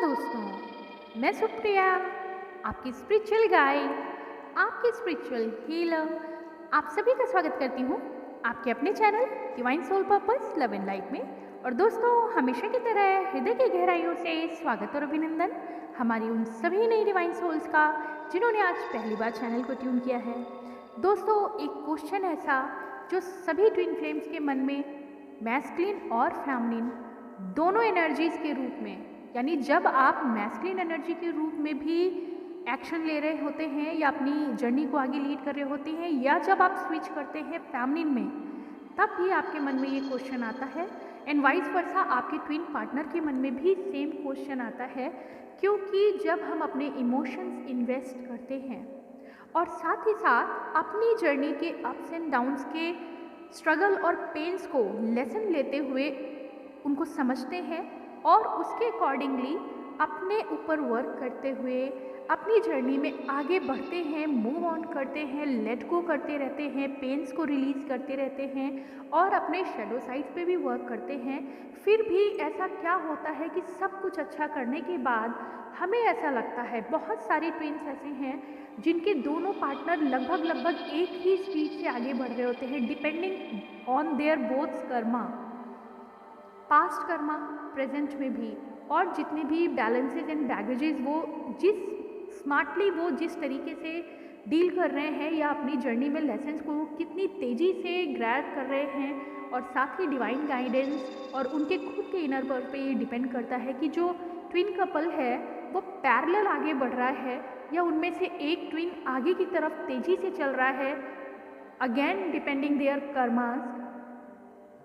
दोस्तों, मैं सुप्रिया, आपकी स्पिरिचुअल गाइड, आपकी स्पिरिचुअल हीलर, आप सभी का स्वागत करती हूँ आपके अपने channel divine soul purpose love and light में। और दोस्तों, हमेशा की तरह हृदय की गहराइयों से स्वागत और अभिनंदन हमारी उन सभी नई डिवाइन सोल्स का जिन्होंने आज पहली बार चैनल को ट्यून किया है। दोस्तों, एक क्वेश्चन ऐसा जो सभी ट्विन फ्लेम्स के मन में मैस्कुलिन और फेमिनिन दोनों एनर्जीज के रूप में, यानी जब आप मैस्कुलिन एनर्जी के रूप में भी एक्शन ले रहे होते हैं या अपनी जर्नी को आगे लीड कर रहे होते हैं, या जब आप स्विच करते हैं फेमिनिन में, तब भी आपके मन में ये क्वेश्चन आता है। एंड वाइस वर्सा आपके ट्विन पार्टनर के मन में भी सेम क्वेश्चन आता है, क्योंकि जब हम अपने इमोशंस इन्वेस्ट करते हैं और साथ ही साथ अपनी जर्नी के अप्स एंड डाउन्स के स्ट्रगल और पेन्स को लेसन लेते हुए उनको समझते हैं और उसके अकॉर्डिंगली अपने ऊपर वर्क करते हुए अपनी जर्नी में आगे बढ़ते हैं, मूव ऑन करते हैं, लेट गो करते रहते हैं, पेन्स को रिलीज़ करते रहते हैं और अपने शेडो साइड पे भी वर्क करते हैं। फिर भी ऐसा क्या होता है कि सब कुछ अच्छा करने के बाद हमें ऐसा लगता है, बहुत सारे ट्विन्स ऐसे हैं जिनके दोनों पार्टनर लगभग एक ही स्पीड से आगे बढ़ रहे होते हैं, depending on their both's karma, past karma, present में भी, और जितने भी बैलेंसेज एंड बैगेजेस वो जिस तरीके से डील कर रहे हैं या अपनी जर्नी में लेसन्स को कितनी तेज़ी से ग्रैब कर रहे हैं, और साथ ही डिवाइन गाइडेंस और उनके खुद के इनर वर्क पे ये डिपेंड करता है कि जो ट्विन कपल है वो पैरेलल आगे बढ़ रहा है या उनमें से एक ट्विन आगे की तरफ तेज़ी से चल रहा है, अगेन डिपेंडिंग देयर कर्मास।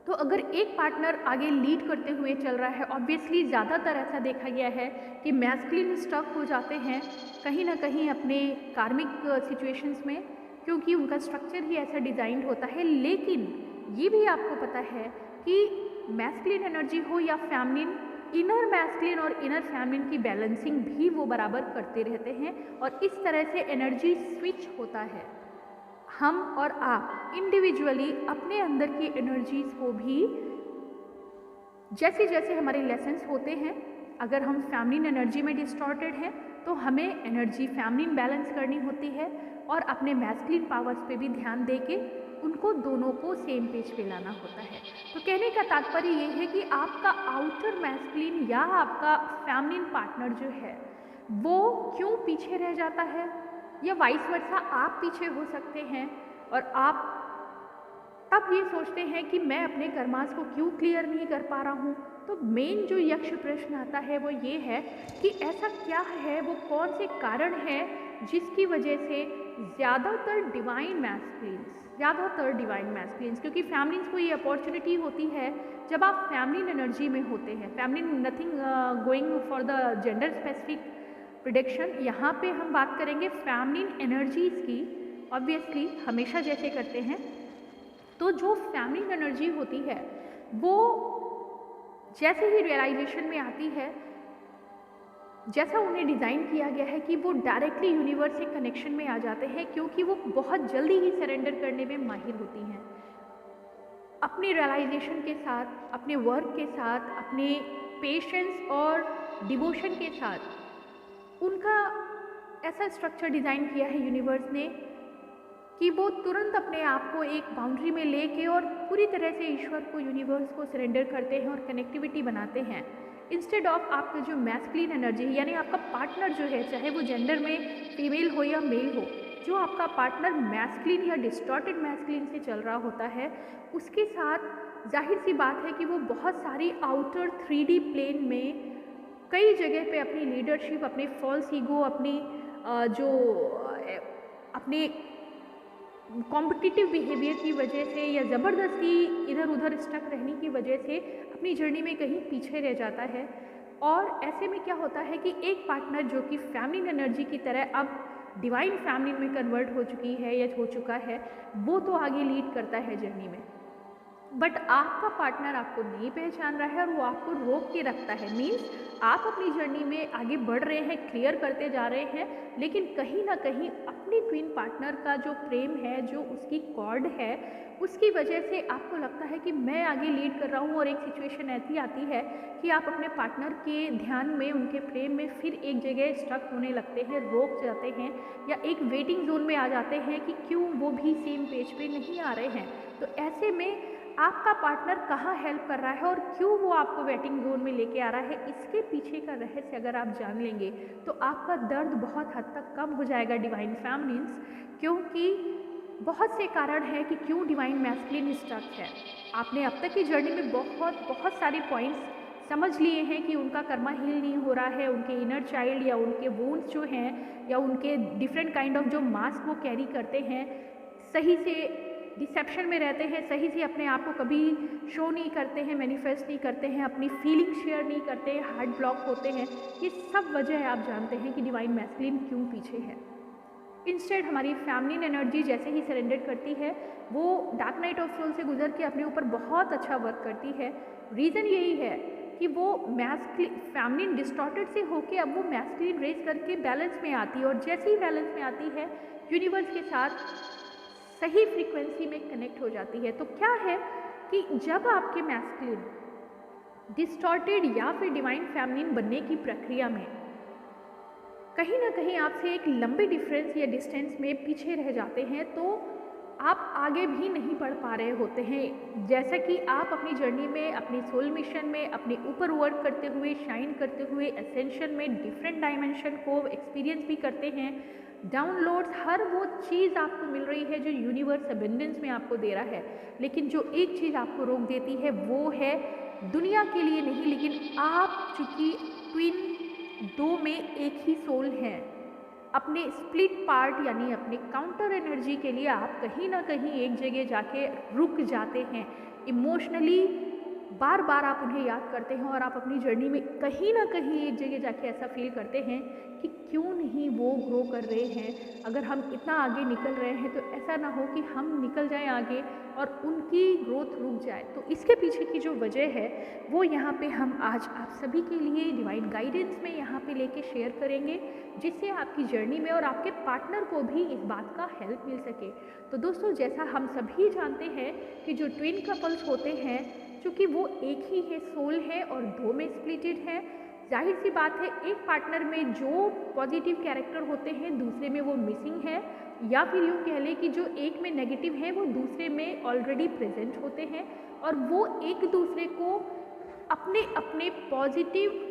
तो अगर एक पार्टनर आगे लीड करते हुए चल रहा है, ऑब्वियसली ज़्यादातर ऐसा देखा गया है कि मैस्कुलिन स्टक हो जाते हैं कहीं ना कहीं अपने कार्मिक सिचुएशंस में, क्योंकि उनका स्ट्रक्चर ही ऐसा डिज़ाइंड होता है। लेकिन ये भी आपको पता है कि मैस्कुलिन एनर्जी हो या फेमिनिन, इनर मैस्कुलिन और इनर फेमिनिन की बैलेंसिंग भी वो बराबर करते रहते हैं और इस तरह से एनर्जी स्विच होता है। हम और आप इंडिविजुअली अपने अंदर की एनर्जीज को भी जैसे जैसे हमारे लेसन्स होते हैं, अगर हम फेमिनिन एनर्जी में डिस्टॉर्टेड हैं तो हमें एनर्जी फेमिनिन बैलेंस करनी होती है और अपने मैस्कुलिन पावर्स पे भी ध्यान दे के उनको दोनों को सेम पेज पे लाना होता है। तो कहने का तात्पर्य ये है कि आपका आउटर मैस्कुलिन या आपका फेमिनिन पार्टनर जो है वो क्यों पीछे रह जाता है, या वाइस वर्सा आप पीछे हो सकते हैं और आप तब ये सोचते हैं कि मैं अपने कर्मास को क्यों क्लियर नहीं कर पा रहा हूँ। तो मेन जो यक्ष प्रश्न आता है वो ये है कि ऐसा क्या है, वो कौन से कारण है जिसकी वजह से ज़्यादातर डिवाइन मैस्कुलिन्स, क्योंकि फेमिनिन्स को ये अपॉर्चुनिटी होती है जब आप फेमिनिन एनर्जी में होते हैं। Feminine nothing going for the gender specific prediction, यहाँ पे हम बात करेंगे फेमिनिन एनर्जीज की। ऑब्वियसली हमेशा जैसे करते हैं, तो जो फेमिनिन एनर्जी होती है वो जैसे ही रियलाइजेशन में आती है, जैसा उन्हें डिज़ाइन किया गया है कि वो डायरेक्टली यूनिवर्स से कनेक्शन में आ जाते हैं, क्योंकि वो बहुत जल्दी ही सरेंडर करने में माहिर होती हैं। अपने रियलाइजेशन के साथ, अपने वर्क के साथ, अपने पेशेंस और डिवोशन के साथ उनका ऐसा स्ट्रक्चर डिज़ाइन किया है यूनिवर्स ने कि वो तुरंत अपने आप को एक बाउंड्री में लेके और पूरी तरह से ईश्वर को, यूनिवर्स को सरेंडर करते हैं और कनेक्टिविटी बनाते हैं। इंस्टेड ऑफ आपका जो मैस्कुलिन एनर्जी है, यानी आपका पार्टनर जो है, चाहे वो जेंडर में फीमेल हो या मेल हो, जो आपका पार्टनर मैस्कुलिन या डिस्टॉर्टेड मैस्कुलिन से चल रहा होता है, उसके साथ जाहिर सी बात है कि वो बहुत सारी आउटर 3D प्लेन में कई जगह पे अपनी लीडरशिप, अपने फॉल्स ईगो, अपने कॉम्पिटिटिव बिहेवियर की वजह से या ज़बरदस्ती इधर उधर स्टक रहने की वजह से अपनी जर्नी में कहीं पीछे रह जाता है। और ऐसे में क्या होता है कि एक पार्टनर जो कि फेमिनिन एनर्जी की तरह अब डिवाइन फेमिनिन में कन्वर्ट हो चुकी है या हो चुका है, वो तो आगे लीड करता है जर्नी में। बट आपका पार्टनर आपको नहीं पहचान रहा है और वो आपको रोक के रखता है। मीन्स आप अपनी जर्नी में आगे बढ़ रहे हैं, क्लियर करते जा रहे हैं, लेकिन कहीं ना कहीं अपने ट्विन पार्टनर का जो प्रेम है, जो उसकी कॉर्ड है, उसकी वजह से आपको लगता है कि मैं आगे लीड कर रहा हूँ। और एक सिचुएशन ऐसी आती है कि आप अपने पार्टनर के ध्यान में, उनके प्रेम में फिर एक जगह स्टक होने लगते हैं, रोक जाते हैं या एक वेटिंग जोन में आ जाते हैं कि क्यों वो भी सेम पेज पे नहीं आ रहे हैं। तो ऐसे में आपका पार्टनर कहाँ हेल्प कर रहा है और क्यों वो आपको वेटिंग जोन में लेके आ रहा है, इसके पीछे का रहस्य अगर आप जान लेंगे तो आपका दर्द बहुत हद तक कम हो जाएगा डिवाइन फेमिनिन्स। क्योंकि बहुत से कारण हैं कि क्यों डिवाइन मैस्कुलिन स्टक है। आपने अब तक की जर्नी में बहुत सारे पॉइंट्स समझ लिए हैं कि उनका कर्मा हील नहीं हो रहा है, उनके इनर चाइल्ड या उनके वुंड्स जो हैं या उनके डिफरेंट काइंड ऑफ जो मास्क वो कैरी करते हैं, सही से डिसेप्शन में रहते हैं, सही से अपने आप को कभी शो नहीं करते हैं, मैनिफेस्ट नहीं करते हैं, अपनी फीलिंग शेयर नहीं करते हैं, हार्ट ब्लॉक होते हैं। ये सब वजह आप जानते हैं कि डिवाइन मैस्कुलिन क्यों पीछे है। इंस्टेड हमारी फेमिनिन एनर्जी जैसे ही सरेंडर करती है, वो डार्क नाइट ऑफ सोल से गुजर के अपने ऊपर बहुत अच्छा वर्क करती है। रीज़न यही है कि वो फेमिनिन डिस्टॉर्टेड से होके अब वो मैस्कुलिन रेस करके बैलेंस में आती है, और जैसे ही बैलेंस में आती है यूनिवर्स के साथ सही फ्रीक्वेंसी में कनेक्ट हो जाती है। तो क्या है कि जब आपके मैस्कुलिन डिस्टॉर्टेड या फिर डिवाइन फेमिनिन बनने की प्रक्रिया में कहीं ना कहीं आपसे एक लंबे डिफरेंस या डिस्टेंस में पीछे रह जाते हैं, तो आप आगे भी नहीं बढ़ पा रहे होते हैं। जैसा कि आप अपनी जर्नी में, अपनी सोल मिशन में, अपने ऊपर वर्क करते हुए, शाइन करते हुए, एसेंशन में डिफरेंट डायमेंशन को एक्सपीरियंस भी करते हैं, डाउनलोड्स, हर वो चीज़ आपको मिल रही है जो यूनिवर्स अबेंडेंस में आपको दे रहा है। लेकिन जो एक चीज़ आपको रोक देती है वो है दुनिया के लिए नहीं, लेकिन आप चूँकि ट्विन दो में एक ही सोल हैं, अपने स्प्लिट पार्ट यानी अपने काउंटर एनर्जी के लिए आप कहीं ना कहीं एक जगह जाके रुक जाते हैं। इमोशनली बार बार आप उन्हें याद करते हैं और आप अपनी जर्नी में कहीं ना कहीं एक जगह जाके ऐसा फील करते हैं कि क्यों नहीं वो ग्रो कर रहे हैं। अगर हम इतना आगे निकल रहे हैं तो ऐसा ना हो कि हम निकल जाएं आगे और उनकी ग्रोथ रुक जाए। तो इसके पीछे की जो वजह है वो यहाँ पे हम आज आप सभी के लिए डिवाइन गाइडेंस में यहाँ पे लेके शेयर करेंगे, जिससे आपकी जर्नी में और आपके पार्टनर को भी इस बात का हेल्प मिल सके। तो दोस्तों, जैसा हम सभी जानते हैं कि जो ट्विन कपल्स होते हैं, चूँकि वो एक ही है सोल है और दो में स्प्लिटेड है, जाहिर सी बात है एक पार्टनर में जो पॉजिटिव कैरेक्टर होते हैं दूसरे में वो मिसिंग है, या फिर यूँ कह लें कि जो एक में नेगेटिव है वो दूसरे में ऑलरेडी प्रेजेंट होते हैं, और वो एक दूसरे को अपने अपने पॉजिटिव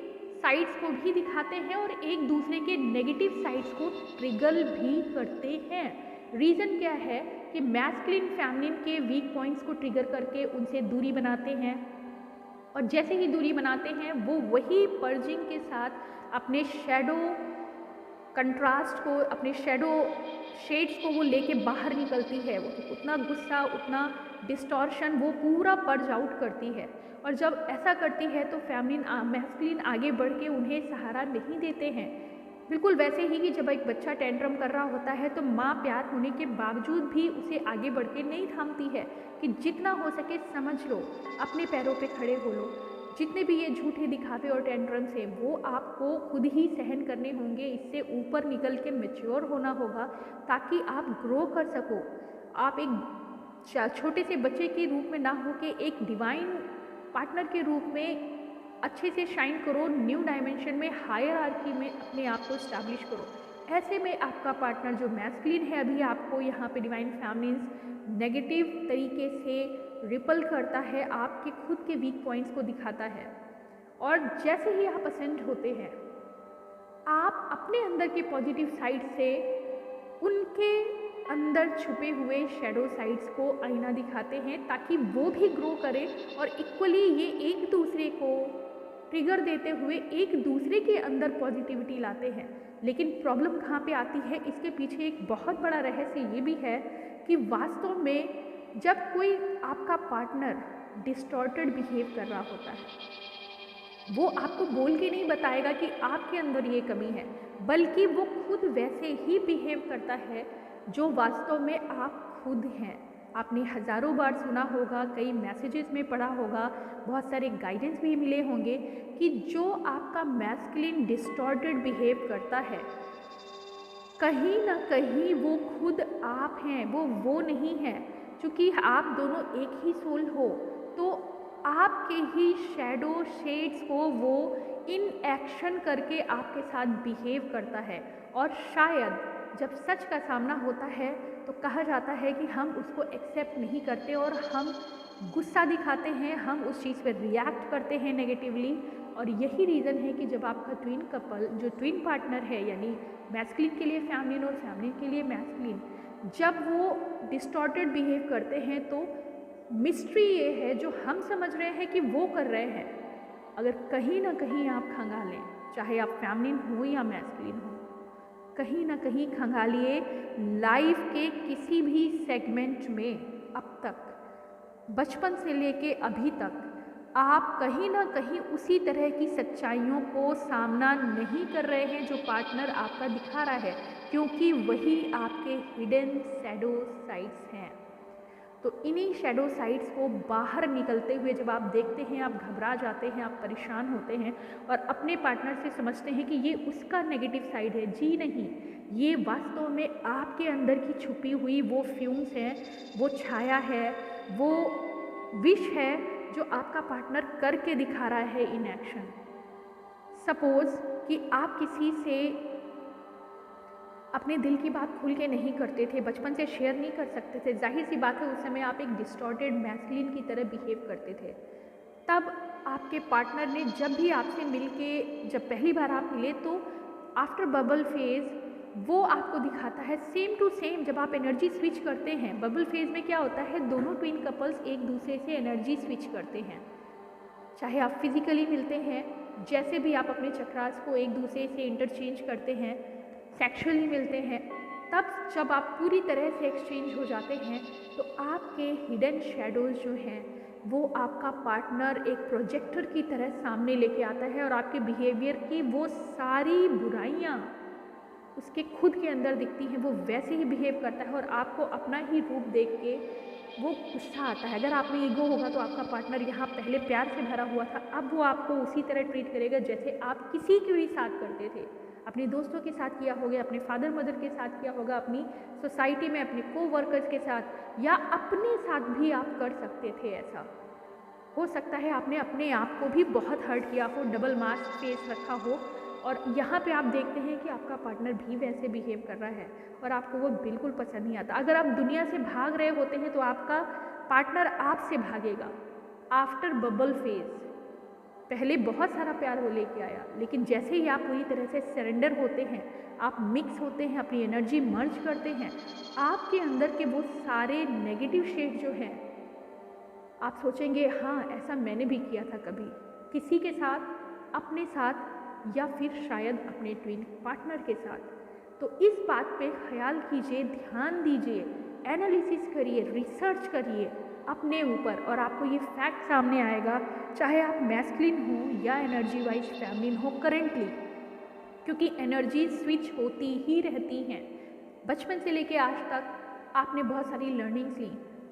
साइड्स को भी दिखाते हैं और एक दूसरे के नेगेटिव साइड्स को ट्रिगर भी करते हैं। रीज़न क्या है कि मैस्कुलिन फेमिनिन के वीक पॉइंट्स को ट्रिगर करके उनसे दूरी बनाते हैं, और जैसे ही दूरी बनाते हैं वो वही पर्जिंग के साथ अपने शैडो कंट्रास्ट को, अपने शैडो शेड्स को वो लेके बाहर निकलती है। वो उतना गुस्सा, उतना डिस्टॉर्शन वो पूरा पर्ज आउट करती है। और जब ऐसा करती है तो फेमिनिन मैस्कुलिन आगे बढ़ के उन्हें सहारा नहीं देते हैं। बिल्कुल वैसे ही कि जब एक बच्चा टेंट्रम कर रहा होता है तो माँ प्यार होने के बावजूद भी उसे आगे बढ़ के नहीं थामती है कि जितना हो सके समझ लो, अपने पैरों पे खड़े हो लो। जितने भी ये झूठे दिखावे और टेंट्रम्स हैं वो आपको खुद ही सहन करने होंगे, इससे ऊपर निकल के मैच्योर होना होगा ताकि आप ग्रो कर सको। आप एक छोटे से बच्चे के रूप में ना हो के एक डिवाइन पार्टनर के रूप में अच्छे से शाइन करो, न्यू डायमेंशन में, हायरार्की में अपने आप को स्टैब्लिश करो। ऐसे में आपका पार्टनर जो मैस्कुलिन है, अभी आपको यहाँ पे डिवाइन फेमिनिन्स नेगेटिव तरीके से रिपल करता है, आपके खुद के वीक पॉइंट्स को दिखाता है। और जैसे ही आप असेंड होते हैं, आप अपने अंदर के पॉजिटिव साइड से उनके अंदर छुपे हुए शैडो साइड्स को आईना दिखाते हैं ताकि वो भी ग्रो करें, और इक्वली ये एक दूसरे को ट्रिगर देते हुए एक दूसरे के अंदर पॉजिटिविटी लाते हैं। लेकिन प्रॉब्लम कहाँ पे आती है, इसके पीछे एक बहुत बड़ा रहस्य ये भी है कि वास्तव में जब कोई आपका पार्टनर डिस्टॉर्टेड बिहेव कर रहा होता है, वो आपको बोल के नहीं बताएगा कि आपके अंदर ये कमी है, बल्कि वो खुद वैसे ही बिहेव करता है जो वास्तव में आप खुद हैं। आपने हज़ारों बार सुना होगा, कई मैसेजेस में पढ़ा होगा, बहुत सारे गाइडेंस भी मिले होंगे कि जो आपका मैस्कुलिन डिस्टॉर्टेड बिहेव करता है, कहीं ना कहीं वो खुद आप हैं, वो नहीं है। क्योंकि आप दोनों एक ही सोल हो, तो आपके ही शैडो शेड्स को वो इन एक्शन करके आपके साथ बिहेव करता है। और शायद जब सच का सामना होता है तो कहा जाता है कि हम उसको एक्सेप्ट नहीं करते और हम गुस्सा दिखाते हैं, हम उस चीज़ पर रिएक्ट करते हैं नेगेटिवली। और यही रीज़न है कि जब आपका ट्विन कपल, जो ट्विन पार्टनर है, यानी मैस्कुलिन के लिए फैमिलिन और फैमिलिन के लिए मैस्कुलिन, जब वो डिस्टॉर्टेड बिहेव करते हैं तो मिस्ट्री ये है, जो हम समझ रहे हैं कि वो कर रहे हैं, अगर कहीं ना कहीं आप खंगालें, चाहे आप फैमिलिन हो या मैस्कुलिन हो, कहीं ना कहीं खंगालिए, लाइफ के किसी भी सेगमेंट में अब तक, बचपन से लेके अभी तक, आप कहीं ना कहीं उसी तरह की सच्चाइयों को सामना नहीं कर रहे हैं जो पार्टनर आपका दिखा रहा है, क्योंकि वही आपके हिडन शैडो साइड्स हैं। तो इन्हीं शैडो साइड्स को बाहर निकलते हुए जब आप देखते हैं, आप घबरा जाते हैं, आप परेशान होते हैं और अपने पार्टनर से समझते हैं कि ये उसका नेगेटिव साइड है। जी नहीं, ये वास्तव में आपके अंदर की छुपी हुई वो फ्यूम्स हैं, वो छाया है, वो विश है जो आपका पार्टनर करके दिखा रहा है इन एक्शन। सपोज कि आप किसी से अपने दिल की बात खुल के नहीं करते थे, बचपन से शेयर नहीं कर सकते थे, जाहिर सी बात है उस समय आप एक डिस्टॉर्टेड मैस्कुलिन की तरह बिहेव करते थे। तब आपके पार्टनर ने जब भी आपसे मिलके, जब पहली बार आप मिले, तो आफ्टर बबल फेज वो आपको दिखाता है सेम टू सेम। जब आप एनर्जी स्विच करते हैं, बबल फेज में क्या होता है, दोनों ट्विन कपल्स एक दूसरे से एनर्जी स्विच करते हैं, चाहे आप फिजिकली मिलते हैं, जैसे भी आप अपने चक्रास को एक दूसरे से इंटरचेंज करते हैं, सेक्सुअली मिलते हैं, तब जब आप पूरी तरह से एक्सचेंज हो जाते हैं तो आपके हिडन शैडोज जो हैं वो आपका पार्टनर एक प्रोजेक्टर की तरह सामने लेके आता है और आपके बिहेवियर की वो सारी बुराइयां उसके खुद के अंदर दिखती हैं, वो वैसे ही बिहेव करता है और आपको अपना ही रूप देख के वो गुस्सा आता है। अगर आप में ईगो होगा तो आपका पार्टनर यहाँ पहले प्यार से भरा हुआ था, अब वो आपको उसी तरह ट्रीट करेगा जैसे आप किसी के भी साथ करते थे, अपने दोस्तों के साथ किया होगा, अपने फादर मदर के साथ किया होगा, अपनी सोसाइटी में अपने को-वर्कर्स के साथ, या अपने साथ भी आप कर सकते थे। ऐसा हो सकता है आपने अपने आप को भी बहुत हर्ट किया हो, डबल मास्क फेस रखा हो, और यहाँ पे आप देखते हैं कि आपका पार्टनर भी वैसे बिहेव कर रहा है और आपको वो बिल्कुल पसंद नहीं आता। अगर आप दुनिया से भाग रहे होते हैं तो आपका पार्टनर आपसे भागेगा। आफ्टर बबल फेज पहले बहुत सारा प्यार वो लेके आया, लेकिन जैसे ही आप पूरी तरह से सरेंडर होते हैं, आप मिक्स होते हैं, अपनी एनर्जी मर्ज करते हैं, आपके अंदर के वो सारे नेगेटिव शेड जो हैं, आप सोचेंगे हाँ ऐसा मैंने भी किया था कभी, किसी के साथ, अपने साथ, या फिर शायद अपने ट्विन पार्टनर के साथ। तो इस बात पे ख्याल कीजिए, ध्यान दीजिए, एनालिसिस करिए, रिसर्च करिए अपने ऊपर और आपको ये फैक्ट सामने आएगा, चाहे आप मैस्कुलिन हो या एनर्जी वाइज फेमिनिन हो करेंटली, क्योंकि एनर्जी स्विच होती ही रहती हैं। बचपन से लेके आज तक आपने बहुत सारी लर्निंग्स ली,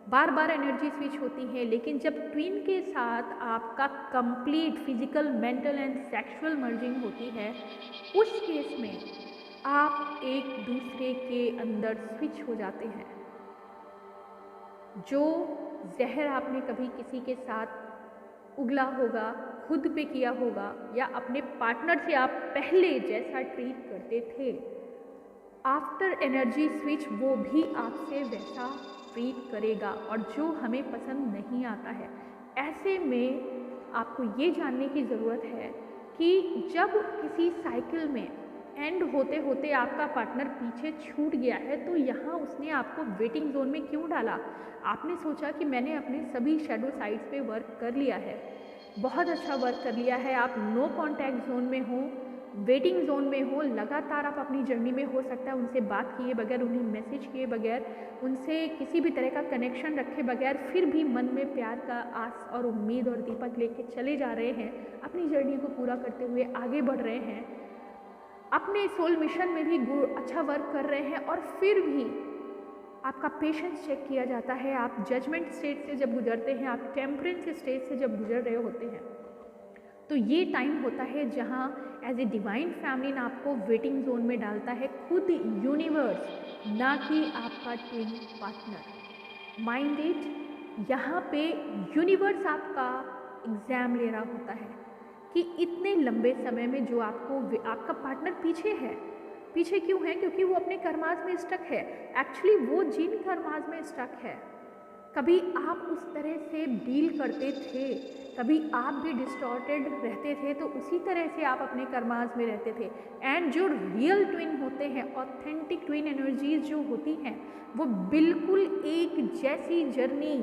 बार बार एनर्जी स्विच होती है, लेकिन जब ट्विन के साथ आपका complete physical, mental and sexual merging होती है, उस केस में आप एक दूसरे के अंदर स्विच हो जाते हैं। जो जहर आपने कभी किसी के साथ उगला होगा, खुद पे किया होगा, या अपने पार्टनर से आप पहले जैसा ट्रीट करते थे, आफ्टर एनर्जी स्विच वो भी आपसे वैसा ट्रीट करेगा, और जो हमें पसंद नहीं आता है। ऐसे में आपको ये जानने की ज़रूरत है कि जब किसी साइकिल में एंड होते होते आपका पार्टनर पीछे छूट गया है, तो यहाँ उसने आपको वेटिंग जोन में क्यों डाला? आपने सोचा कि मैंने अपने सभी शैडो साइड्स पे वर्क कर लिया है, बहुत अच्छा वर्क कर लिया है, आप नो कॉन्टैक्ट जोन में हो, वेटिंग जोन में हो, लगातार आप अपनी जर्नी में, हो सकता है उनसे बात किए बगैर, उन्हें मैसेज किए बगैर, उनसे किसी भी तरह का कनेक्शन रखे बगैर, फिर भी मन में प्यार का आस और उम्मीद और दीपक लेके चले जा रहे हैं, अपनी जर्नी को पूरा करते हुए आगे बढ़ रहे हैं, अपने सोल मिशन में भी अच्छा वर्क कर रहे हैं, और फिर भी आपका पेशेंस चेक किया जाता है। आप जजमेंट स्टेट से जब गुजरते हैं, आप टेम्परेंस स्टेट से जब गुजर रहे होते हैं, तो ये टाइम होता है जहाँ एज ए डिवाइन फैमिली आपको वेटिंग जोन में डालता है खुद यूनिवर्स, ना कि आपका ट्विन पार्टनर। माइंड इट, यहाँ पे यूनिवर्स आपका एग्ज़ाम ले रहा होता है कि इतने लंबे समय में जो आपका पार्टनर पीछे है। पीछे क्यों है? क्योंकि वो अपने कर्माज में स्टक है। एक्चुअली वो जिन कर्माज में स्टक है, कभी आप उस तरह से डील करते थे, कभी आप भी डिस्टॉर्टेड रहते थे, तो उसी तरह से आप अपने कर्माज में रहते थे। एंड जो रियल ट्विन होते हैं, ऑथेंटिक ट्विन एनर्जीज जो होती हैं, वो बिल्कुल एक जैसी जर्नी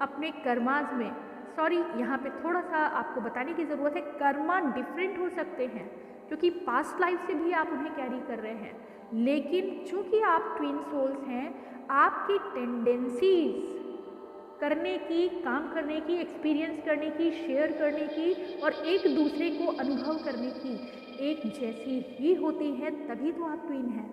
अपने कर्माज में, सॉरी यहाँ पे थोड़ा सा आपको बताने की ज़रूरत है, कर्मा डिफरेंट हो सकते हैं क्योंकि पास्ट लाइफ से भी आप उन्हें कैरी कर रहे हैं, लेकिन चूँकि आप ट्विन सोल्स हैं, आपकी टेंडेंसीज करने की, काम करने की, एक्सपीरियंस करने की, शेयर करने की और एक दूसरे को अनुभव करने की एक जैसी ही होती है, तभी तो आप ट्विन हैं।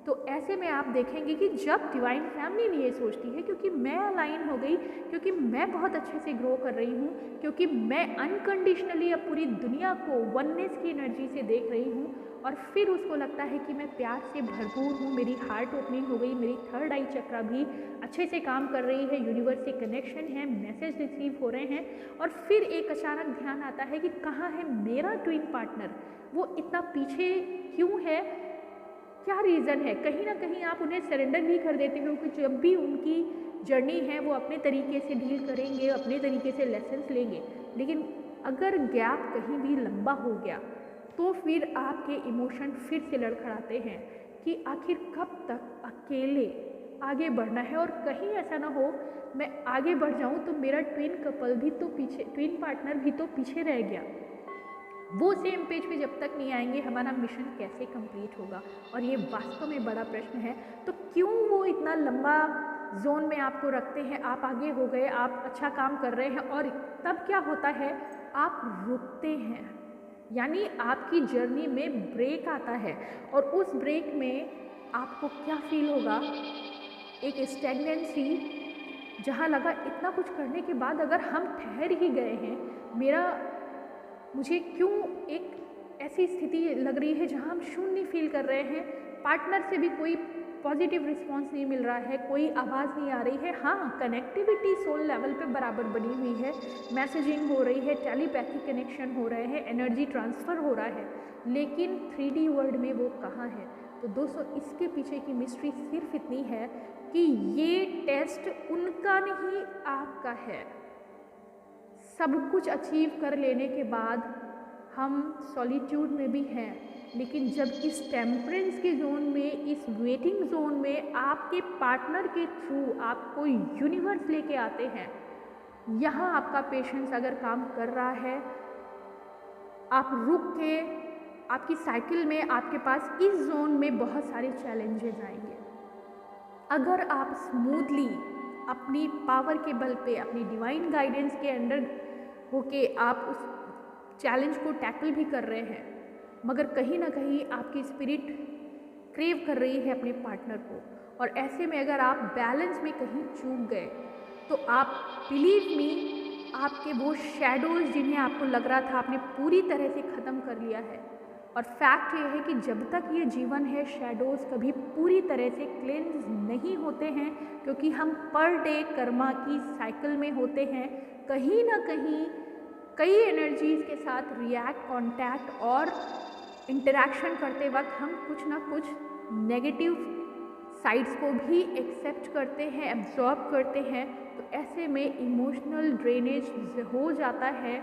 तो ऐसे में आप देखेंगे कि जब डिवाइन फैमिली ये सोचती है, क्योंकि मैं अलाइन हो गई, क्योंकि मैं बहुत अच्छे से ग्रो कर रही हूँ, क्योंकि मैं अनकंडीशनली अब पूरी दुनिया को वननेस की एनर्जी से देख रही हूँ, और फिर उसको लगता है कि मैं प्यार से भरपूर हूँ, मेरी हार्ट ओपनिंग हो गई, मेरी थर्ड आई चक्रा भी अच्छे से काम कर रही है, यूनिवर्स से कनेक्शन है, मैसेज रिसीव हो रहे हैं, और फिर एक अचानक ध्यान आता है कि कहाँ है मेरा ट्विन पार्टनर, वो इतना पीछे क्यों है, क्या रीज़न है। कहीं ना कहीं आप उन्हें सरेंडर भी कर देते हो कि जब भी उनकी जर्नी है वो अपने तरीके से डील करेंगे, अपने तरीके से लेसन्स लेंगे, लेकिन अगर गैप कहीं भी लंबा हो गया तो फिर आपके इमोशन फिर से लड़खड़ाते हैं कि आखिर कब तक अकेले आगे बढ़ना है, और कहीं ऐसा ना हो मैं आगे बढ़ जाऊं तो मेरा ट्विन कपल भी तो पीछे, ट्विन पार्टनर भी तो पीछे रह गया। वो सेम पेज पे जब तक नहीं आएंगे हमारा मिशन कैसे कंप्लीट होगा, और ये वास्तव में बड़ा प्रश्न है। तो क्यों वो इतना लंबा जोन में आपको रखते हैं, आप आगे हो गए, आप अच्छा काम कर रहे हैं, और तब क्या होता है, आप रुकते हैं, यानी आपकी जर्नी में ब्रेक आता है, और उस ब्रेक में आपको क्या फील होगा, एक स्टैग्नेंसी, जहाँ लगा इतना कुछ करने के बाद अगर हम ठहर ही गए हैं, मुझे क्यों एक ऐसी स्थिति लग रही है जहाँ हम शून्य फील कर रहे हैं, पार्टनर से भी कोई पॉजिटिव रिस्पांस नहीं मिल रहा है, कोई आवाज़ नहीं आ रही है। हाँ, कनेक्टिविटी सोल लेवल पे बराबर बनी हुई है, मैसेजिंग हो रही है, टेलीपैथी कनेक्शन हो रहे हैं, एनर्जी ट्रांसफ़र हो रहा है, लेकिन 3D वर्ल्ड में वो कहाँ है। तो दोस्तों, इसके पीछे की मिस्ट्री सिर्फ इतनी है कि ये टेस्ट उनका नहीं आपका है। सब कुछ अचीव कर लेने के बाद हम सॉलिट्यूड में भी हैं, लेकिन जब इस टेम्परेंस के जोन में, इस वेटिंग जोन में आपके पार्टनर के थ्रू आपको यूनिवर्स लेके आते हैं, यहाँ आपका पेशेंस अगर काम कर रहा है, आप रुक के, आपकी साइकिल में आपके पास इस जोन में बहुत सारे चैलेंजेस आएंगे। अगर आप स्मूथली अपनी पावर के बल पे, अपनी डिवाइन गाइडेंस के अंडर होके आप उस चैलेंज को टैकल भी कर रहे हैं, मगर कहीं ना कहीं आपकी स्पिरिट क्रेव कर रही है अपने पार्टनर को, और ऐसे में अगर आप बैलेंस में कहीं चूक गए तो आप, बिलीव मी, आपके वो शैडोज जिन्हें आपको लग रहा था आपने पूरी तरह से ख़त्म कर लिया है। और फैक्ट ये है कि जब तक ये जीवन है, शैडोज़ कभी पूरी तरह से क्लेंज नहीं होते हैं, क्योंकि हम पर डे कर्मा की साइकिल में होते हैं। कहीं ना कहीं कई एनर्जीज़ के साथ रिएक्ट, कांटेक्ट और इंटरेक्शन करते वक्त हम कुछ ना कुछ नेगेटिव साइड्स को भी एक्सेप्ट करते हैं, एब्जॉर्ब करते हैं। तो ऐसे में इमोशनल ड्रेनेज हो जाता है,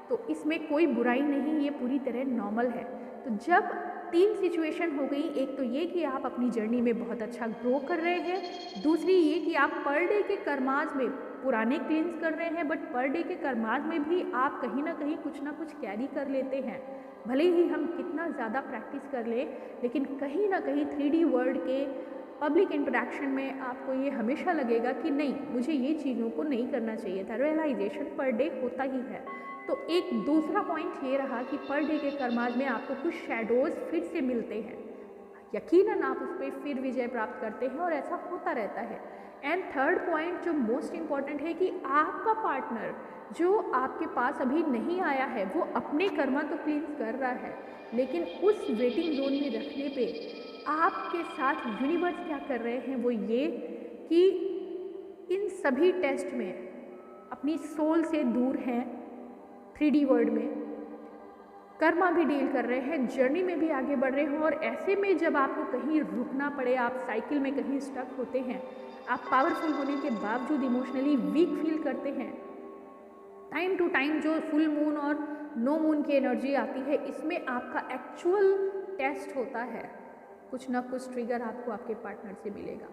तो इसमें कोई बुराई नहीं, ये पूरी तरह नॉर्मल है। तो जब 3 सिचुएशन हो गई, एक तो ये कि आप अपनी जर्नी में बहुत अच्छा ग्रो कर रहे हैं, दूसरी ये कि आप पर डे के कर्माज में पुराने क्लींस कर रहे हैं, बट पर डे के कर्माज में भी आप कहीं ना कहीं कुछ ना कुछ कैरी कर लेते हैं। भले ही हम कितना ज़्यादा प्रैक्टिस कर ले, लेकिन कहीं ना कहीं 3D वर्ल्ड के पब्लिक इंटरेक्शन में आपको ये हमेशा लगेगा कि नहीं, मुझे ये चीज़ों को नहीं करना चाहिए था। रियलाइजेशन पर डे होता ही है। तो एक दूसरा पॉइंट ये रहा कि पर डे के कर्माज में आपको कुछ शैडोज़ फिर से मिलते हैं। यकीनन आप उस पर फिर विजय प्राप्त करते हैं और ऐसा होता रहता है। एंड थर्ड पॉइंट जो मोस्ट इम्पॉर्टेंट है कि आपका पार्टनर जो आपके पास अभी नहीं आया है वो अपने कर्मा तो क्लींस कर रहा है, लेकिन उस वेटिंग जोन में रखने पे आपके साथ यूनिवर्स क्या कर रहे हैं वो ये कि इन सभी टेस्ट में अपनी सोल से दूर हैं, 3D वर्ल्ड में कर्मा भी डील कर रहे हैं, जर्नी में भी आगे बढ़ रहे हैं। और ऐसे में जब आपको कहीं रुकना पड़े, आप साइकिल में कहीं स्टक होते हैं, आप पावरफुल होने के बावजूद इमोशनली वीक फील करते हैं, टाइम टू टाइम जो फुल मून और नो मून की एनर्जी आती है, इसमें आपका एक्चुअल टेस्ट होता है। कुछ ना कुछ ट्रिगर आपको आपके पार्टनर से मिलेगा,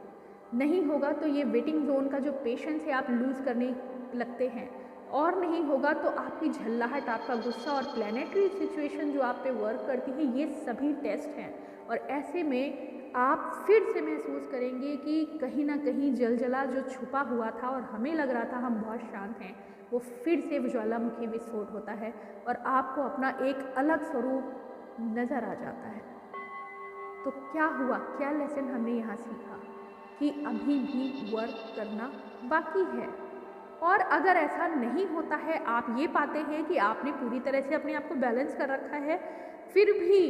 नहीं होगा तो ये वेटिंग जोन का जो पेशेंस है आप लूज़ करने लगते हैं, और नहीं होगा तो आपकी झल्लाहट, आपका गुस्सा और प्लानेटरी सिचुएशन जो आप पे वर्क करती है, ये सभी टेस्ट हैं। और ऐसे में आप फिर से महसूस करेंगे कि कहीं ना कहीं जलजला जो छुपा हुआ था और हमें लग रहा था हम बहुत शांत हैं, वो फिर से ज्वालामुखी विस्फोट होता है और आपको अपना एक अलग स्वरूप नज़र आ जाता है। तो क्या हुआ, क्या लेसन हमने यहाँ सीखा कि अभी भी वर्क करना बाकी है। और अगर ऐसा नहीं होता है, आप ये पाते हैं कि आपने पूरी तरह से अपने आप को बैलेंस कर रखा है, फिर भी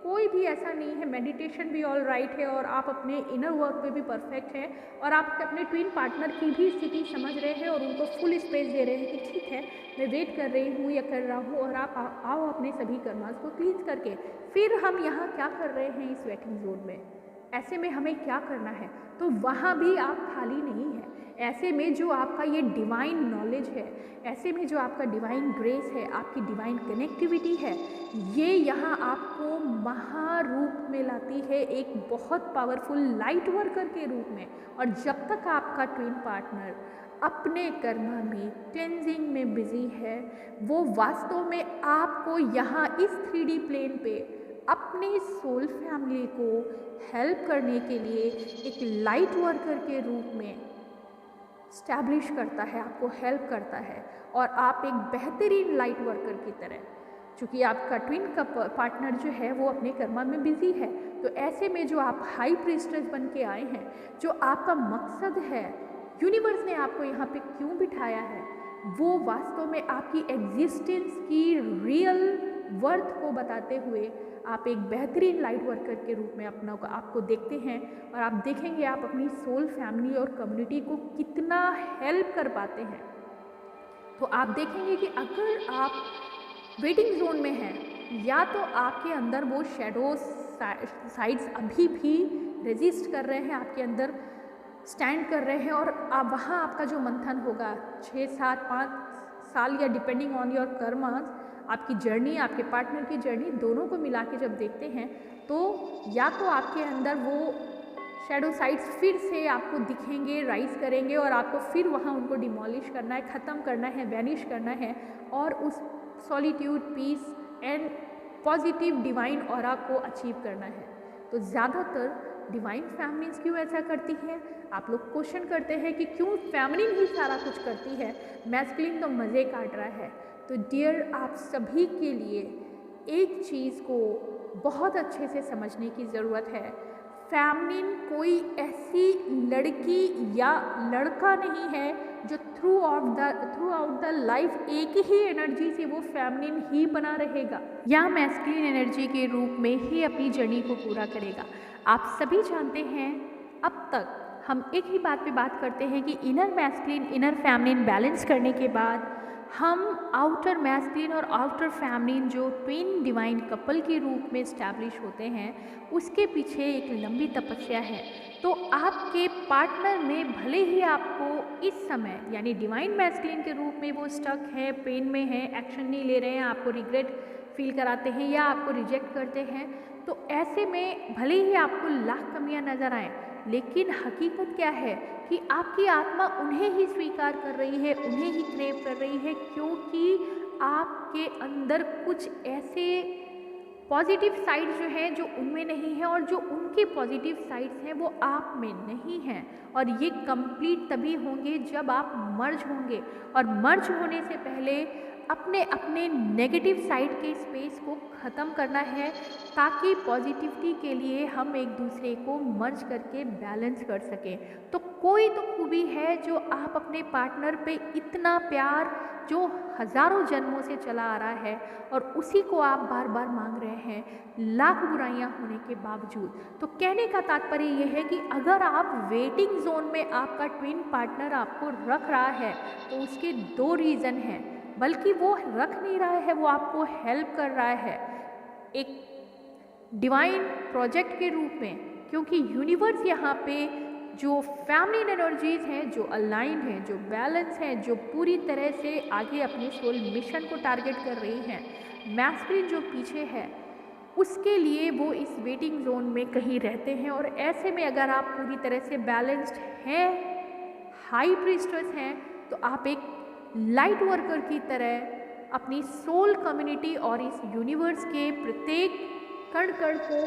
कोई भी ऐसा नहीं है, मेडिटेशन भी ऑल राइट है और आप अपने इनर वर्क पे भी परफेक्ट हैं और आप अपने ट्विन पार्टनर की भी स्थिति समझ रहे हैं और उनको फुल स्पेस दे रहे हैं कि ठीक है मैं वेट कर रही हूँ या कर रहा हूँ, और आप आओ अपने सभी कर्मास को क्लींस करके। फिर हम यहाँ क्या कर रहे हैं इस वेटिंग जोन में, ऐसे में हमें क्या करना है, तो वहाँ भी आप खाली नहीं हैं। ऐसे में जो आपका ये डिवाइन नॉलेज है, ऐसे में जो आपका डिवाइन ग्रेस है, आपकी डिवाइन कनेक्टिविटी है, ये यहाँ आपको महारूप में लाती है, एक बहुत पावरफुल लाइट वर्कर के रूप में। और जब तक आपका ट्विन पार्टनर अपने कर्मा में क्लेंजिंग में बिजी है, वो वास्तव में आपको यहाँ इस 3D प्लेन पे अपने सोल फैमिली को हेल्प करने के लिए एक लाइट वर्कर के रूप में स्टैब्लिश करता है, आपको हेल्प करता है और आप एक बेहतरीन लाइट वर्कर की तरह, चूँकि आपका ट्विन का पार्टनर जो है वो अपने कर्मा में बिजी है, तो ऐसे में जो आप हाई प्रीस्टेस बन के आए हैं, जो आपका मकसद है, यूनिवर्स ने आपको यहाँ पे क्यों बिठाया है, वो वास्तव में आपकी एग्जिस्टेंस की रियल वर्थ को बताते हुए आप एक बेहतरीन लाइट वर्कर के रूप में अपना आपको देखते हैं। और आप देखेंगे आप अपनी सोल फैमिली और कम्युनिटी को कितना हेल्प कर पाते हैं। तो आप देखेंगे कि अगर आप वेटिंग जोन में हैं, या तो आपके अंदर वो शैडो साइड्स अभी भी रेजिस्ट कर रहे हैं, आपके अंदर स्टैंड कर रहे हैं, और आप वहाँ आपका जो मंथन होगा 6, 7, 5 साल या डिपेंडिंग ऑन योर कर्मास, आपकी जर्नी, आपके पार्टनर की जर्नी, दोनों को मिला के जब देखते हैं तो या तो आपके अंदर वो शैडो साइड्स फिर से आपको दिखेंगे, राइज करेंगे और आपको फिर वहाँ उनको डिमोलिश करना है, ख़त्म करना है, वैनिश करना है और उस solitude, peace and positive divine aura को अचीव करना है। तो ज़्यादातर डिवाइन फैमिलीज क्यों ऐसा करती हैं? आप लोग क्वेश्चन करते हैं कि क्यों फैमिलीन ही सारा कुछ करती है, मैस्कुलिन तो मज़े काट रहा है। तो डियर, आप सभी के लिए एक चीज़ को बहुत अच्छे से समझने की ज़रूरत है। फैमिलीन कोई ऐसी लड़की या लड़का नहीं है जो थ्रू आउट द लाइफ एक ही एनर्जी से वो फैमिलीन ही बना रहेगा या मैस्कुलिन एनर्जी के रूप में ही अपनी जर्नी को पूरा करेगा। आप सभी जानते हैं, अब तक हम एक ही बात पे बात करते हैं कि इनर मैस्कुलिन इनर फैमिलीन बैलेंस करने के बाद हम आउटर मैस्कुलिन और आउटर फैमिलीन जो ट्विन डिवाइन कपल के रूप में इस्टेब्लिश होते हैं, उसके पीछे एक लंबी तपस्या है। तो आपके पार्टनर में भले ही आपको इस समय यानी डिवाइन मैस्कुलिन के रूप में वो स्टक है, पेन में है, एक्शन नहीं ले रहे हैं, आपको रिग्रेट फील कराते हैं या आपको रिजेक्ट करते हैं, तो ऐसे में भले ही आपको लाख कमियां नज़र आएँ, लेकिन हकीकत क्या है कि आपकी आत्मा उन्हें ही स्वीकार कर रही है, उन्हें ही क्रेव कर रही है, क्योंकि आपके अंदर कुछ ऐसे पॉजिटिव साइड्स जो हैं जो उनमें नहीं है और जो उनके पॉजिटिव साइड्स हैं वो आप में नहीं हैं। और ये कंप्लीट तभी होंगे जब आप मर्ज होंगे, और मर्ज होने से पहले अपने अपने नेगेटिव साइड के स्पेस को ख़त्म करना है, ताकि पॉजिटिविटी के लिए हम एक दूसरे को मर्ज करके बैलेंस कर सकें। तो कोई तो खूबी है जो आप अपने पार्टनर पे इतना प्यार जो हज़ारों जन्मों से चला आ रहा है और उसी को आप बार बार मांग रहे हैं, लाख बुराइयां होने के बावजूद। तो कहने का तात्पर्य यह है कि अगर आप वेटिंग जोन में आपका ट्विन पार्टनर आपको रख रहा है तो उसके दो रीज़न हैं, बल्कि वो रख नहीं रहा है, वो आपको हेल्प कर रहा है एक डिवाइन प्रोजेक्ट के रूप में। क्योंकि यूनिवर्स यहाँ पे जो फैमिलीन एनर्जीज हैं, जो अलाइंड हैं, जो बैलेंस हैं, जो पूरी तरह से आगे अपने सोल मिशन को टारगेट कर रही हैं, मैस्कुलिन जो पीछे है उसके लिए वो इस वेटिंग जोन में कहीं रहते हैं। और ऐसे में अगर आप पूरी तरह से बैलेंस्ड हैं, हाई प्रीस्टेस हैं, तो आप एक लाइट वर्कर की तरह अपनी सोल कम्युनिटी और इस यूनिवर्स के प्रत्येक कण कण को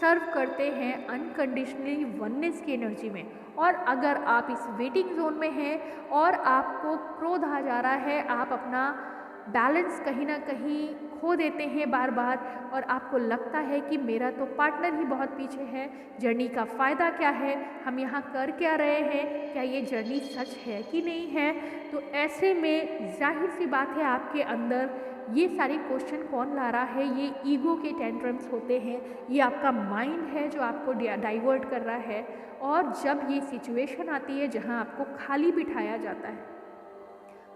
सर्व करते हैं अनकंडीशनली वननेस की एनर्जी में। और अगर आप इस वेटिंग जोन में हैं और आपको क्रोध आ जा रहा है, आप अपना बैलेंस कहीं ना कहीं खो देते हैं बार बार, और आपको लगता है कि मेरा तो पार्टनर ही बहुत पीछे है, जर्नी का फ़ायदा क्या है, हम यहाँ कर क्या रहे हैं, क्या ये जर्नी सच है कि नहीं है। तो ऐसे में जाहिर सी बात है आपके अंदर ये सारे क्वेश्चन कौन ला रहा है, ये ईगो के टेंट्रम्स होते हैं, ये आपका माइंड है जो आपको डाइवर्ट कर रहा है। और जब ये सिचुएशन आती है जहाँ आपको खाली बिठाया जाता है,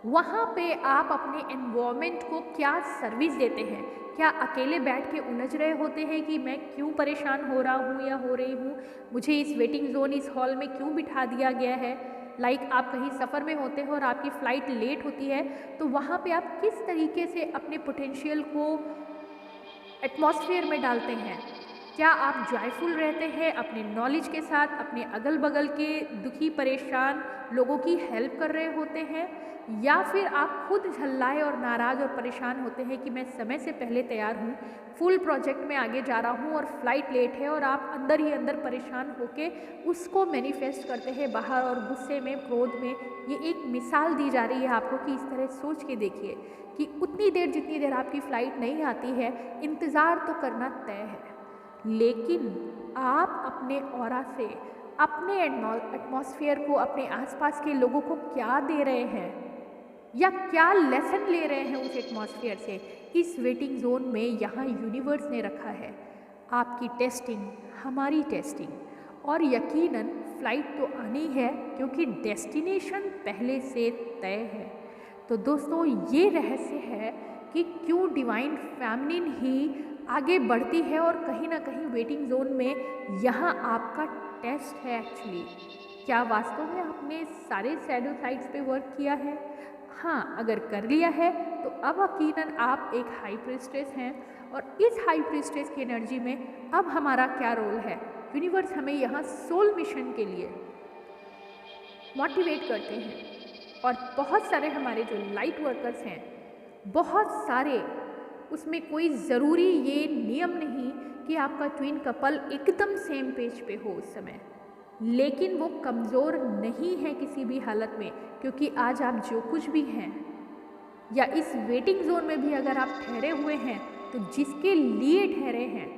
वहाँ पे आप अपने एनवायरनमेंट को क्या सर्विस देते हैं? क्या अकेले बैठ के उलझ रहे होते हैं कि मैं क्यों परेशान हो रहा हूँ या हो रही हूँ, मुझे इस वेटिंग जोन, इस हॉल में क्यों बिठा दिया गया है? आप कहीं सफ़र में होते हो और आपकी फ़्लाइट लेट होती है, तो वहाँ पे आप किस तरीके से अपने पोटेंशियल को एटमॉस्फेयर में डालते हैं? क्या आप जॉयफुल रहते हैं अपने नॉलेज के साथ, अपने अगल बगल के दुखी परेशान लोगों की हेल्प कर रहे होते हैं, या फिर आप खुद झल्लाए और नाराज़ और परेशान होते हैं कि मैं समय से पहले तैयार हूँ, फुल प्रोजेक्ट में आगे जा रहा हूँ और फ्लाइट लेट है, और आप अंदर ही अंदर परेशान होके उसको मैनिफेस्ट करते हैं बाहर और गुस्से में, क्रोध में। ये एक मिसाल दी जा रही है आपको कि इस तरह सोच के देखिए कि उतनी देर जितनी देर आपकी फ़्लाइट नहीं आती है, इंतज़ार तो करना तय है, लेकिन आप अपने ऑरा से, अपने एटमॉस्फेयर को, अपने आसपास के लोगों को क्या दे रहे हैं या क्या लेसन ले रहे हैं उस एटमॉस्फेयर से? इस वेटिंग जोन में यहाँ यूनिवर्स ने रखा है आपकी टेस्टिंग, हमारी टेस्टिंग, और यकीनन फ़्लाइट तो आनी है क्योंकि डेस्टिनेशन पहले से तय है। तो दोस्तों, ये रहस्य है कि क्यों डिवाइन फैमिलिन ही आगे बढ़ती है और कहीं ना कहीं वेटिंग जोन में यहाँ आपका टेस्ट है एक्चुअली। क्या वास्तव में आपने सारे शैडो साइड्स पे वर्क किया है? हाँ, अगर कर लिया है तो अब यकीनन आप एक हाई प्रीस्टेस हैं, और इस हाई प्रीस्टेस की एनर्जी में अब हमारा क्या रोल है? यूनिवर्स हमें यहाँ सोल मिशन के लिए मोटिवेट करते हैं, और बहुत सारे हमारे जो लाइट वर्कर्स हैं, बहुत सारे, उसमें कोई ज़रूरी ये नियम नहीं कि आपका ट्विन कपल एकदम सेम पेज पे हो उस समय, लेकिन वो कमज़ोर नहीं है किसी भी हालत में, क्योंकि आज आप जो कुछ भी हैं या इस वेटिंग जोन में भी अगर आप ठहरे हुए हैं, तो जिसके लिए ठहरे हैं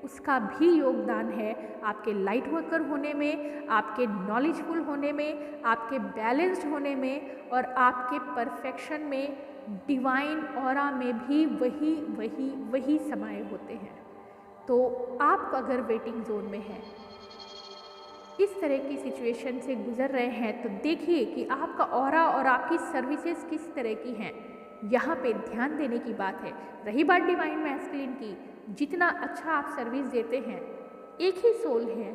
उसका भी योगदान है आपके लाइट वर्कर होने में, आपके नॉलेजफुल होने में, आपके बैलेंस्ड होने में, और आपके परफेक्शन में, डिवाइन ऑरा में भी वही वही वही समाये होते हैं। तो आप अगर वेटिंग जोन में हैं, इस तरह की सिचुएशन से गुजर रहे हैं, तो देखिए कि आपका ऑरा और आपकी सर्विसेज किस तरह की हैं। यहाँ पे ध्यान देने की बात है। रही बात डिवाइन मैस्कुलिन की, जितना अच्छा आप सर्विस देते हैं, एक ही सोल है,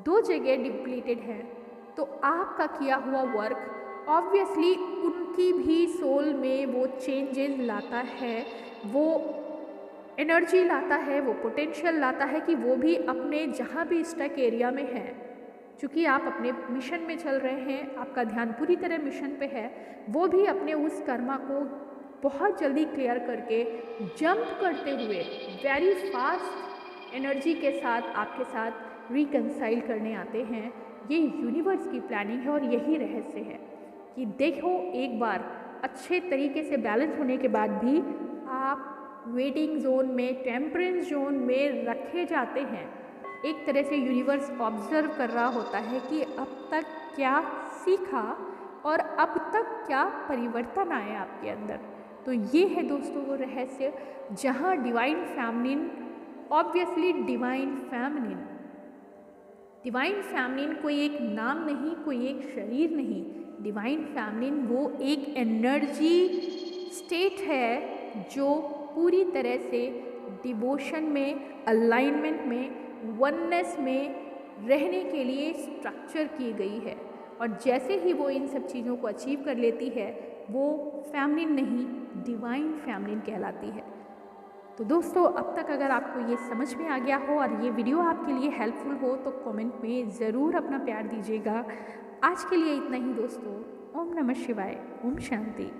दो जगह डिप्लीटेड है, तो आपका किया हुआ वर्क ऑब्वियसली उनकी भी सोल में वो चेंजेस लाता है, वो एनर्जी लाता है, वो पोटेंशियल लाता है कि वो भी अपने जहाँ भी स्टक एरिया में है, चूँकि आप अपने मिशन में चल रहे हैं, आपका ध्यान पूरी तरह मिशन पे है, वो भी अपने उस कर्मा को बहुत जल्दी क्लियर करके जंप करते हुए वेरी फास्ट एनर्जी के साथ आपके साथ रिकंसाइल करने आते हैं। ये यूनिवर्स की प्लानिंग है और यही रहस्य है कि देखो, एक बार अच्छे तरीके से बैलेंस होने के बाद भी आप वेटिंग जोन में, टेम्परेंस जोन में रखे जाते हैं। एक तरह से यूनिवर्स ऑब्जर्व कर रहा होता है कि अब तक क्या सीखा और अब तक क्या परिवर्तन आए आपके अंदर। तो ये है दोस्तों वो रहस्य, जहाँ divine feminine, obviously divine feminine कोई एक नाम नहीं, कोई एक शरीर नहीं। डिवाइन फैमिनिन वो एक एनर्जी स्टेट है जो पूरी तरह से डिवोशन में, अलाइनमेंट में, वननेस में रहने के लिए स्ट्रक्चर की गई है। और जैसे ही वो इन सब चीज़ों को अचीव कर लेती है, वो फैमिनिन नहीं, डिवाइन फैमिनिन कहलाती है। तो दोस्तों, अब तक अगर आपको ये समझ में आ गया हो और ये वीडियो आपके लिए हेल्पफुल हो तो कमेंट में ज़रूर अपना प्यार दीजिएगा। आज के लिए इतना ही दोस्तों। ओम नमः शिवाय, ओम शांति।